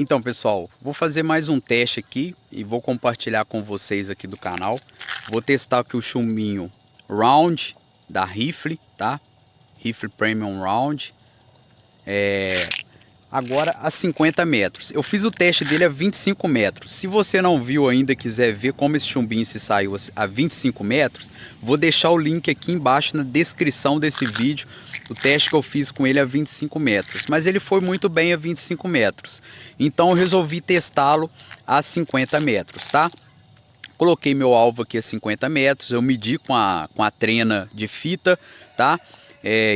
Então, pessoal, vou fazer mais um teste aqui e vou compartilhar com vocês aqui do canal. Vou testar aqui o chumbinho Round da Rifle, tá? Rifle Premium Round. Agora a 50 metros. Eu fiz o teste dele a 25 metros. Se você não viu ainda e quiser ver como esse chumbinho se saiu a 25 metros, vou deixar o link aqui embaixo na descrição desse vídeo. O teste que eu fiz com ele a 25 metros. Mas ele foi muito bem a 25 metros. Então eu resolvi testá-lo a 50 metros, tá? Coloquei meu alvo aqui a 50 metros. Eu medi com a trena de fita, tá?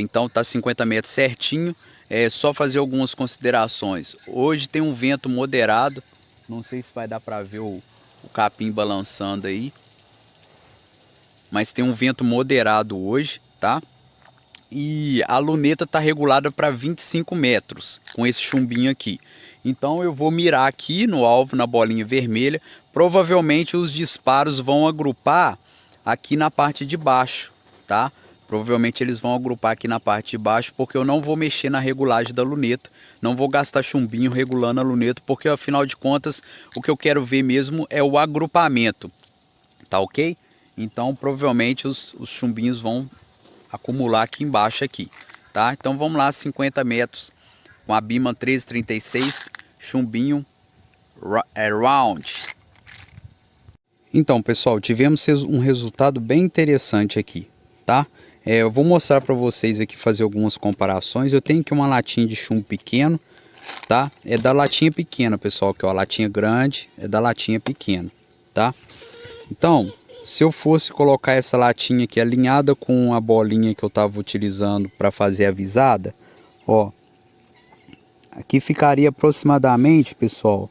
Então tá 50 metros certinho. É só fazer algumas considerações. Hoje tem um vento moderado. Não sei se vai dar para ver o capim balançando aí. Mas tem um vento moderado hoje, tá? E a luneta tá regulada para 25 metros com esse chumbinho aqui. Então eu vou mirar aqui no alvo, na bolinha vermelha. Provavelmente os disparos vão agrupar aqui na parte de baixo, tá? Provavelmente eles vão agrupar aqui na parte de baixo, porque eu não vou mexer na regulagem da luneta. Não vou gastar chumbinho regulando a luneta, porque afinal de contas o que eu quero ver mesmo é o agrupamento. Tá ok? Então provavelmente os chumbinhos vão acumular aqui embaixo aqui, tá? Então vamos lá, 50 metros com a Bima 1336, chumbinho Round. Então pessoal, tivemos um resultado bem interessante aqui, tá? Eu vou mostrar para vocês aqui, fazer algumas comparações. Eu tenho aqui uma latinha de chumbo pequeno, tá? É da latinha pequena, pessoal, que é a latinha grande é da latinha pequena, tá? Então, se eu fosse colocar essa latinha aqui alinhada com a bolinha que eu estava utilizando para fazer a visada, ó, aqui ficaria aproximadamente, pessoal,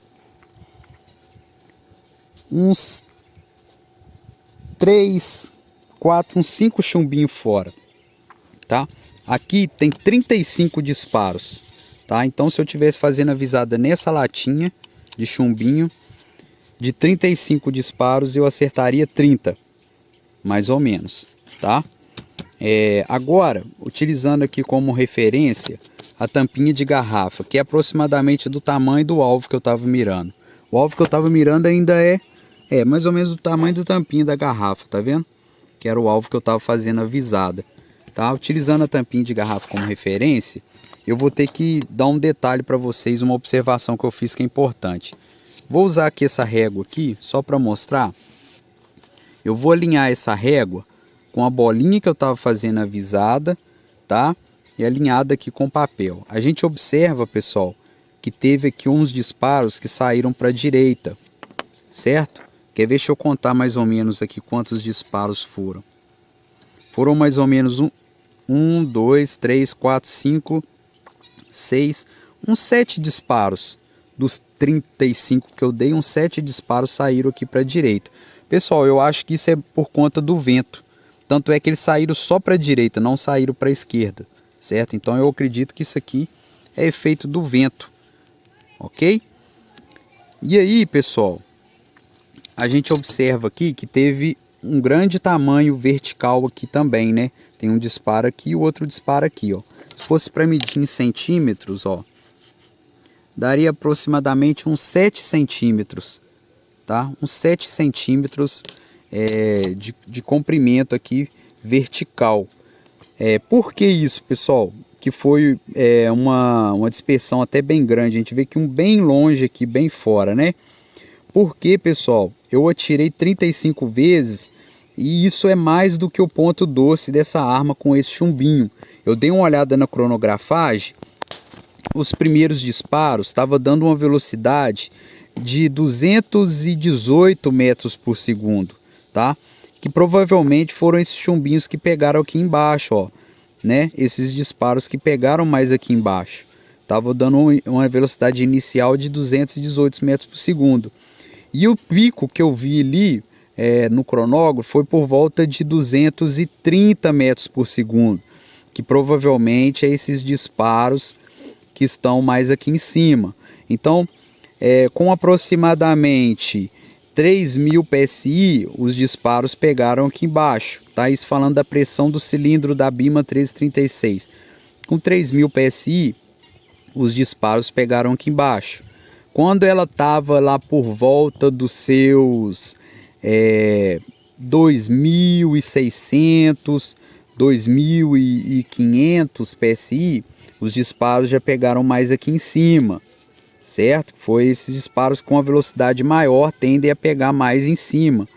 uns 3, 4, uns 5 chumbinhos fora, tá? Aqui tem 35 disparos, tá? Então se eu tivesse fazendo a visada nessa latinha de chumbinho, de 35 disparos eu acertaria 30, mais ou menos, tá? Agora, utilizando aqui como referência a tampinha de garrafa, que é aproximadamente do tamanho do alvo que eu estava mirando. O alvo que eu estava mirando ainda é mais ou menos do tamanho do tampinha da garrafa, tá vendo? Que era o alvo que eu estava fazendo a visada, tá? Utilizando a tampinha de garrafa como referência, eu vou ter que dar um detalhe para vocês, uma observação que eu fiz que é importante. Vou usar aqui essa régua aqui, só para mostrar. Eu vou alinhar essa régua com a bolinha que eu estava fazendo a visada, tá? E alinhada aqui com o papel. A gente observa, pessoal, que teve aqui uns disparos que saíram para a direita, certo? Quer ver? Deixa eu contar mais ou menos aqui quantos disparos foram. Foram mais ou menos 1, 2, 3, 4, 5, 6, uns 7 disparos. Dos 35 que eu dei, uns 7 disparos saíram aqui para a direita. Pessoal, eu acho que isso é por conta do vento. Tanto é que eles saíram só para a direita, não saíram para a esquerda, certo? Então eu acredito que isso aqui é efeito do vento, ok? E aí, pessoal, a gente observa aqui que teve um grande tamanho vertical aqui também, né? Tem um disparo aqui e o outro disparo aqui, ó. Se fosse para medir em centímetros, ó, daria aproximadamente uns 7 centímetros, tá? Uns 7 centímetros de comprimento aqui vertical. Por que isso, pessoal? Que foi uma dispersão até bem grande. A gente vê que um bem longe aqui, bem fora, né? Porque, pessoal, eu atirei 35 vezes e isso é mais do que o ponto doce dessa arma com esse chumbinho. Eu dei uma olhada na cronografagem. Os primeiros disparos estava dando uma velocidade de 218 metros por segundo, tá? Que provavelmente foram esses chumbinhos que pegaram aqui embaixo, ó, né? Esses disparos que pegaram mais aqui embaixo. Tava dando uma velocidade inicial de 218 metros por segundo. E o pico que eu vi ali no cronógrafo foi por volta de 230 metros por segundo, que provavelmente é esses disparos que estão mais aqui em cima. Então, com aproximadamente 3.000 PSI, os disparos pegaram aqui embaixo, tá? Isso falando da pressão do cilindro da Bima 1336. Com 3.000 PSI, os disparos pegaram aqui embaixo. quando ela estava lá por volta dos seus 2.600, 2.500 PSI, os disparos já pegaram mais aqui em cima, certo? Foi esses disparos com a velocidade maior tendem a pegar mais em cima,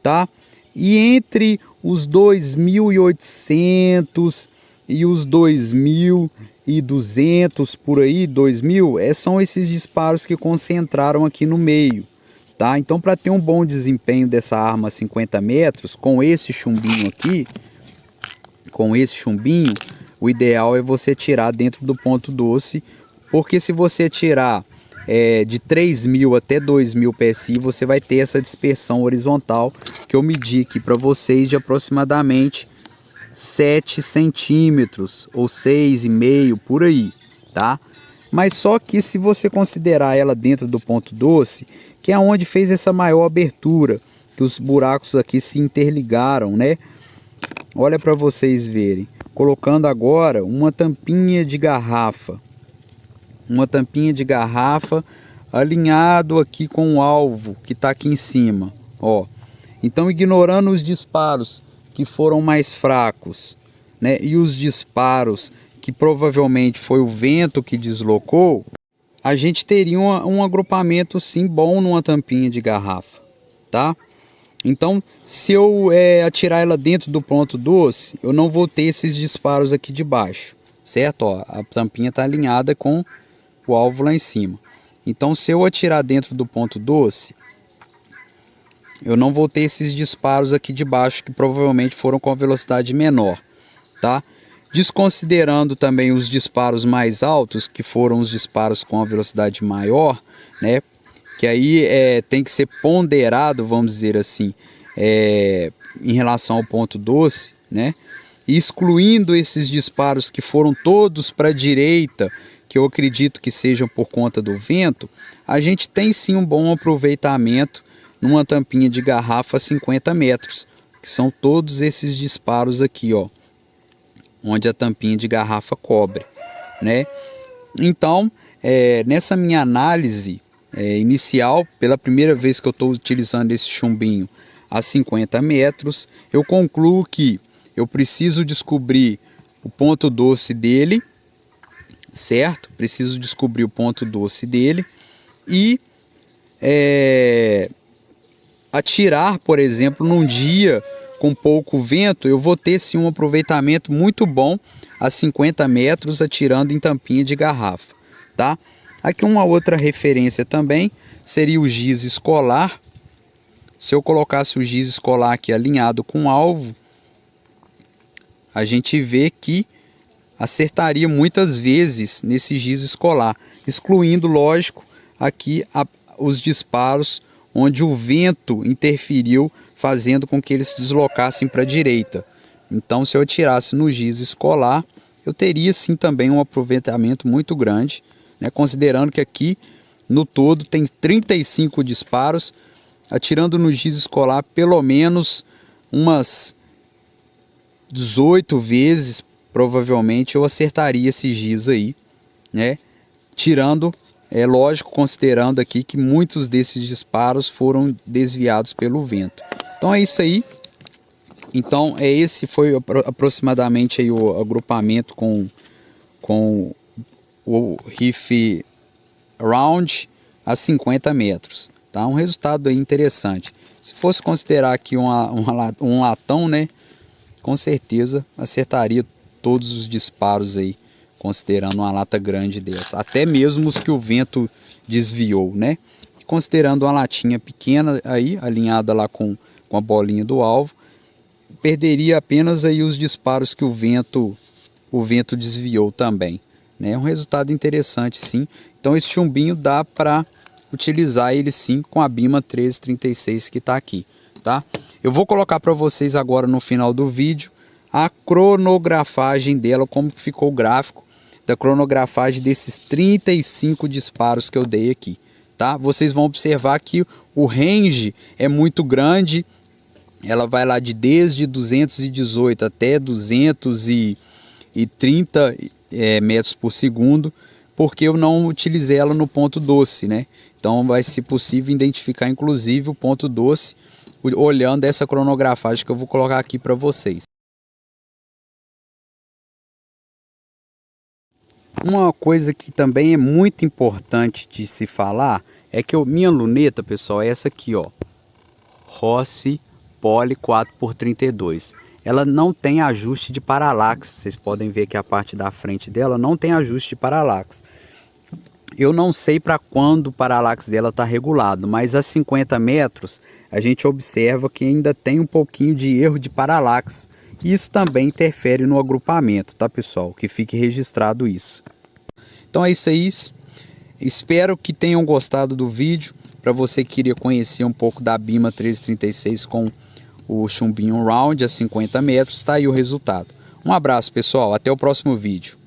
tá? E entre os 2.800 e os 2.200 por aí, 2.000, são esses disparos que concentraram aqui no meio, tá? Então, para ter um bom desempenho dessa arma a 50 metros, com esse chumbinho aqui, o ideal é você atirar dentro do ponto doce, porque se você atirar de 3.000 até 2.000 PSI, você vai ter essa dispersão horizontal que eu medi aqui para vocês de aproximadamente 7 centímetros ou 6,5 por aí, tá? Mas só que se você considerar ela dentro do ponto doce, que é onde fez essa maior abertura, que os buracos aqui se interligaram, né? Olha para vocês verem, colocando agora uma tampinha de garrafa, alinhado aqui com o alvo que está aqui em cima, ó. Então, ignorando os disparos que foram mais fracos, né, e os disparos que provavelmente foi o vento que deslocou, a gente teria um agrupamento sim bom numa tampinha de garrafa, tá? Então, se eu atirar ela dentro do ponto doce, eu não vou ter esses disparos aqui de baixo, certo? Ó, a tampinha está alinhada com o alvo lá em cima. Então, se eu atirar dentro do ponto doce, eu não vou ter esses disparos aqui de baixo que provavelmente foram com a velocidade menor, tá? Desconsiderando também os disparos mais altos, que foram os disparos com a velocidade maior, né? Que aí tem que ser ponderado, vamos dizer assim, em relação ao ponto doce, né? Excluindo esses disparos que foram todos para a direita, que eu acredito que sejam por conta do vento, a gente tem sim um bom aproveitamento numa tampinha de garrafa a 50 metros, que são todos esses disparos aqui, ó, onde a tampinha de garrafa cobre, né? Então, nessa minha análise inicial, pela primeira vez que eu estou utilizando esse chumbinho a 50 metros, eu concluo que eu preciso descobrir o ponto doce dele, certo? Preciso descobrir o ponto doce dele e atirar, por exemplo, num dia com pouco vento, eu vou ter sim um aproveitamento muito bom a 50 metros atirando em tampinha de garrafa, tá? Aqui uma outra referência também seria o giz escolar. Se eu colocasse o giz escolar aqui alinhado com o alvo, a gente vê que acertaria muitas vezes nesse giz escolar, excluindo, lógico, aqui os disparos onde o vento interferiu, fazendo com que eles se deslocassem para a direita. Então, se eu atirasse no giz escolar, eu teria sim também um aproveitamento muito grande, né? Considerando que aqui no todo tem 35 disparos, atirando no giz escolar pelo menos umas 18 vezes, provavelmente eu acertaria esse giz aí, né? Tirando, lógico, considerando aqui que muitos desses disparos foram desviados pelo vento. Então é isso aí. Então esse foi aproximadamente aí o agrupamento com o rifle round a 50 metros, tá? Um resultado aí interessante. Se fosse considerar aqui um latão, né, com certeza acertaria todos os disparos aí, considerando uma lata grande dessa, até mesmo os que o vento desviou, né? Considerando uma latinha pequena aí, alinhada lá com a bolinha do alvo, perderia apenas aí os disparos que o vento desviou também, né? Um resultado interessante, sim. Então esse chumbinho dá para utilizar ele sim com a Bima 1336 que está aqui, tá? Eu vou colocar para vocês agora no final do vídeo a cronografagem dela, como ficou o gráfico da cronografagem desses 35 disparos que eu dei aqui, tá? Vocês vão observar que o range é muito grande, ela vai lá desde 218 até 230 metros por segundo, porque eu não utilizei ela no ponto doce, né? Então vai ser possível identificar inclusive o ponto doce olhando essa cronografagem que eu vou colocar aqui para vocês. Uma coisa que também é muito importante de se falar é que minha luneta, pessoal, é essa aqui, ó. Rossi Poly 4x32. Ela não tem ajuste de paralaxe. Vocês podem ver que a parte da frente dela não tem ajuste de paralaxe. Eu não sei para quando o paralaxe dela está regulado, mas a 50 metros a gente observa que ainda tem um pouquinho de erro de paralaxe. Isso também interfere no agrupamento, tá, pessoal? Que fique registrado isso. Então é isso aí. Espero que tenham gostado do vídeo. Para você que queria conhecer um pouco da Bima 1336 com o chumbinho round a 50 metros, tá aí o resultado. Um abraço, pessoal. Até o próximo vídeo.